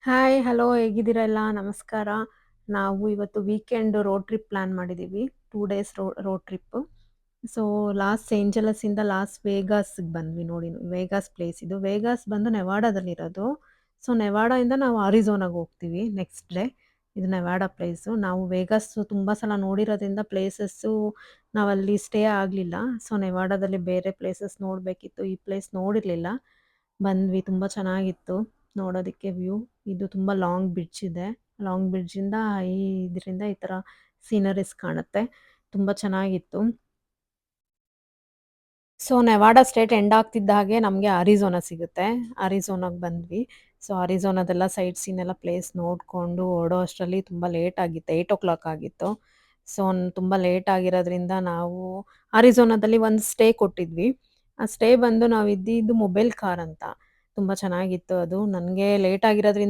Hi, hello ಹೇಗಿದ್ದೀರಾ ಎಲ್ಲ? ನಮಸ್ಕಾರ. ನಾವು ಇವತ್ತು ವೀಕೆಂಡ್ ರೋಡ್ ಟ್ರಿಪ್ ಪ್ಲಾನ್ ಮಾಡಿದ್ದೀವಿ. 2 days road trip. So, Los ಏಂಜಲಸ್ಸಿಂದ ಲಾಸ್ ವೇಗಾಸ್‌ಗೆ ಬಂದ್ವಿ ನೋಡಿ. ವೇಗಾಸ್ ಪ್ಲೇಸ್ ಇದು. ವೇಗಾಸ್ ಬಂದು ನೆವಾಡಾದಲ್ಲಿರೋದು. ಸೊ, ನೆವಾಡಾಯಿಂದ ನಾವು ಅರಿಜೋನಾಗೆ ಹೋಗ್ತೀವಿ ನೆಕ್ಸ್ಟ್ ಡೇ. ಇದು ನೆವಾಡಾ ಪ್ಲೇಸು. ನಾವು ವೇಗಾಸ್ ತುಂಬ ಸಲ ನೋಡಿರೋದ್ರಿಂದ ಪ್ಲೇಸಸ್ಸು ನಾವಲ್ಲಿ ಸ್ಟೇ ಆಗಲಿಲ್ಲ. ಸೊ, ನೆವಾಡಾದಲ್ಲಿ ಬೇರೆ ಪ್ಲೇಸಸ್ ನೋಡಬೇಕಿತ್ತು. ಈ ಪ್ಲೇಸ್ ನೋಡಿರಲಿಲ್ಲ. ಬಂದ್ವಿ. ತುಂಬ ಚೆನ್ನಾಗಿತ್ತು ನೋಡೋದಕ್ಕೆ ವ್ಯೂ. ಇದು ತುಂಬ ಲಾಂಗ್ ಬ್ರಿಡ್ಜ್ ಇದೆ. ಲಾಂಗ್ ಬ್ರಿಡ್ಜಿಂದ ಇದರಿಂದ ಈ ಥರ ಸೀನರೀಸ್ ಕಾಣುತ್ತೆ. ತುಂಬ ಚೆನ್ನಾಗಿತ್ತು. ಸೊ, ನೆವಾಡಾ ಸ್ಟೇಟ್ ಎಂಡ್ ಆಗ್ತಿದ್ದ ಹಾಗೆ ನಮಗೆ ಅರಿಜೋನಾ ಸಿಗುತ್ತೆ. ಅರಿಜೋನಾಗೆ ಬಂದ್ವಿ. ಸೊ, ಅರಿಜೋನಾದೆಲ್ಲ ಸೈಟ್ ಸೀನ್ ಎಲ್ಲ ಪ್ಲೇಸ್ ನೋಡಿಕೊಂಡು ಹೊರಡೋ ಅಷ್ಟರಲ್ಲಿ ತುಂಬ ಲೇಟ್ ಆಗಿತ್ತು. 8:00 ಆಗಿತ್ತು. ಸೊ, ತುಂಬ ಲೇಟ್ ಆಗಿರೋದ್ರಿಂದ ನಾವು ಅರಿಜೋನಾದಲ್ಲಿ ಒಂದು ಸ್ಟೇ ಕೊಟ್ಟಿದ್ವಿ. ಆ ಸ್ಟೇ ಬಂದು ನಾವು ಇದ್ದಿದ್ದು ಮೊಬೈಲ್ ಕಾರ್ ಅಂತ. ತುಂಬ ಚೆನ್ನಾಗಿತ್ತು ಅದು. ನನಗೆ ಲೇಟ್ ಆಗಿರೋದ್ರಿಂದ